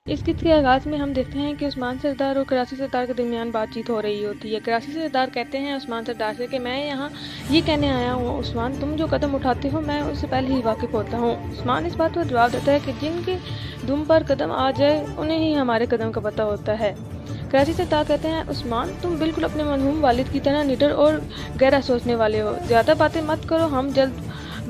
اس قسط کے آغاز میں ہم دیکھتے ہیں کہ عثمان سردار اور کراچی سردار کے درمیان بات چیت ہو رہی ہوتی ہے۔ کراچی سردار کہتے ہیں عثمان سردار سے کہ میں یہاں یہ کہنے آیا ہوں عثمان، تم جو قدم اٹھاتے ہو میں اس سے پہلے ہی واقف ہوتا ہوں۔ عثمان اس بات پر جواب دیتا ہے کہ جن کے دم پر قدم آ جائے انہیں ہی ہمارے قدم کا پتہ ہوتا ہے۔ کراچی سردار کہتے ہیں عثمان، تم بالکل اپنے مرحوم والد کی طرح نڈر اور گہرا سوچنے والے ہو، زیادہ باتیں مت کرو، ہم جلد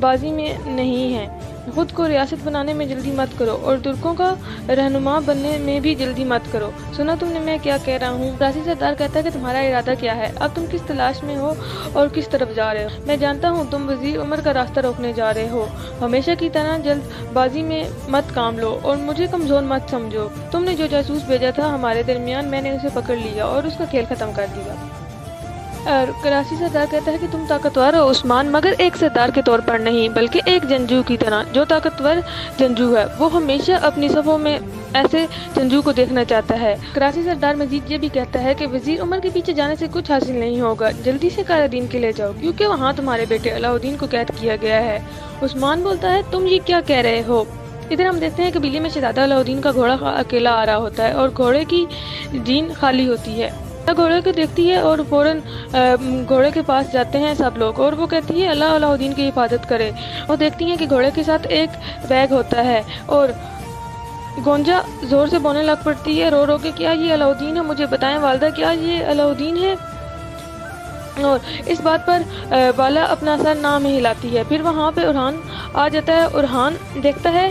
بازی میں نہیں ہیں، خود کو ریاست بنانے میں جلدی مت کرو اور ترکوں کا رہنما بننے میں بھی جلدی مت کرو۔ سنا تم نے میں کیا کہہ رہا ہوں؟ کراچی سردار کہتا ہے کہ تمہارا ارادہ کیا ہے، اب تم کس تلاش میں ہو اور کس طرف جا رہے ہو؟ میں جانتا ہوں تم وزیر عمر کا راستہ روکنے جا رہے ہو، ہمیشہ کی طرح جلد بازی میں مت کام لو اور مجھے کمزور مت سمجھو۔ تم نے جو جاسوس بھیجا تھا ہمارے درمیان، میں نے اسے پکڑ لیا اور اس کا کھیل ختم کر دیا۔ اور کراچی سردار کہتا ہے کہ تم طاقتور ہو عثمان، مگر ایک سردار کے طور پر نہیں بلکہ ایک جنگجو کی طرح۔ جو طاقتور جنگجو ہے وہ ہمیشہ اپنی صفوں میں ایسے جنگجو کو دیکھنا چاہتا ہے۔ کراچی سردار مزید یہ بھی کہتا ہے کہ وزیر عمر کے پیچھے جانے سے کچھ حاصل نہیں ہوگا، جلدی سے قائدین کے لے جاؤ کیونکہ وہاں تمہارے بیٹے علاؤدین کو قید کیا گیا ہے۔ عثمان بولتا ہے تم یہ کیا کہہ رہے ہو؟ ادھر ہم دیکھتے ہیں قبیلے میں شہزادہ علاؤدین کا گھوڑا اکیلا آ رہا ہوتا ہے اور گھوڑے کی جین خالی ہوتی ہے۔ گھوڑے کو دیکھتی ہے اور فوراً گھوڑے کے پاس جاتے ہیں سب لوگ اور وہ کہتی ہے اللہ علاؤدین کی حفاظت کرے۔ وہ دیکھتی ہیں کہ گھوڑے کے ساتھ ایک بیگ ہوتا ہے اور گونجا زور سے بونے لگ پڑتی ہے رو رو کے، کیا یہ علاؤدین ہے؟ مجھے بتائیں والدہ، کیا یہ علاؤدین ہے؟ اور اس بات پر بالا اپنا سر نہ میں ہلاتی ہے۔ پھر وہاں پہ ارحان آ جاتا ہے۔ ارحان دیکھتا ہے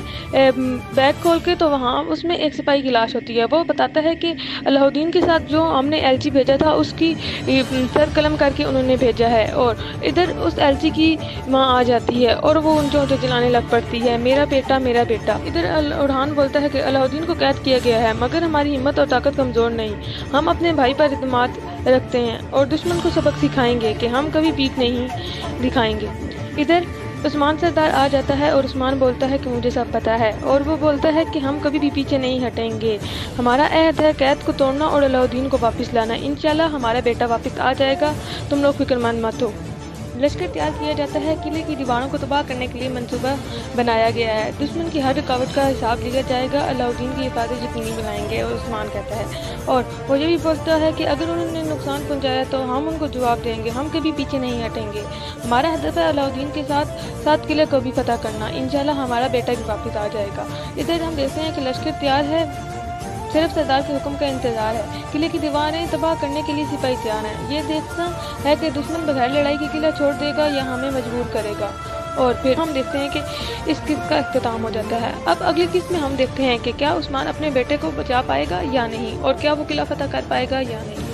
بیگ کھول کے تو وہاں اس میں ایک سپاہی کی لاش ہوتی ہے۔ وہ بتاتا ہے کہ علاؤدین کے ساتھ جو ہم نے ایلچی بھیجا تھا اس کی سر قلم کر کے انہوں نے بھیجا ہے۔ اور ادھر اس ایلچی کی ماں آ جاتی ہے اور وہ اونچے اونچے چلانے لگ پڑتی ہے، میرا بیٹا میرا بیٹا۔ ادھر ارحان بولتا ہے کہ علاؤدین کو قید کیا گیا ہے مگر ہماری ہمت اور طاقت کمزور نہیں، ہم اپنے بھائی پر اعتماد رکھتے ہیں اور دشمن کو سبق سکھائیں گے کہ ہم کبھی پیٹھ نہیں دکھائیں گے۔ ادھر عثمان سردار آ جاتا ہے اور عثمان بولتا ہے کہ مجھے سب پتہ ہے، اور وہ بولتا ہے کہ ہم کبھی بھی پیچھے نہیں ہٹیں گے، ہمارا عہد ہے قید کو توڑنا اور علاؤدین کو واپس لانا، انشاءاللہ ہمارا بیٹا واپس آ جائے گا، تم لوگ فکر مند مت ہو۔ لشکر تیار کیا جاتا ہے، قلعے کی دیواروں کو تباہ کرنے کے لیے منصوبہ بنایا گیا ہے، دشمن کی ہر رکاوٹ کا حساب لیا جائے گا، علاؤدین کی حفاظت یقینی بنائیں گے۔ اور عثمان کہتا ہے اور وہ یہ بھی بولتا ہے کہ اگر انہوں نے نقصان پہنچایا تو ہم ان کو جواب دیں گے، ہم کبھی پیچھے نہیں ہٹیں گے، ہمارا ہدف ہے علاؤدین کے ساتھ قلعے کو بھی فتح کرنا، انشاءاللہ ہمارا بیٹا بھی واپس آ جائے گا۔ ادھر ہم دیکھتے ہیں کہ لشکر تیار ہے، صرف سردار کے حکم کا انتظار ہے، قلعے کی دیواریں تباہ کرنے کے لیے سپاہی تیار ہیں، یہ دیکھنا ہے کہ دشمن بغیر لڑائی کے قلعہ چھوڑ دے گا یا ہمیں مجبور کرے گا۔ اور پھر ہم دیکھتے ہیں کہ اس قسط کا اختتام ہو جاتا ہے۔ اب اگلی قسط میں ہم دیکھتے ہیں کہ کیا عثمان اپنے بیٹے کو بچا پائے گا یا نہیں، اور کیا وہ قلعہ فتح کر پائے گا یا نہیں۔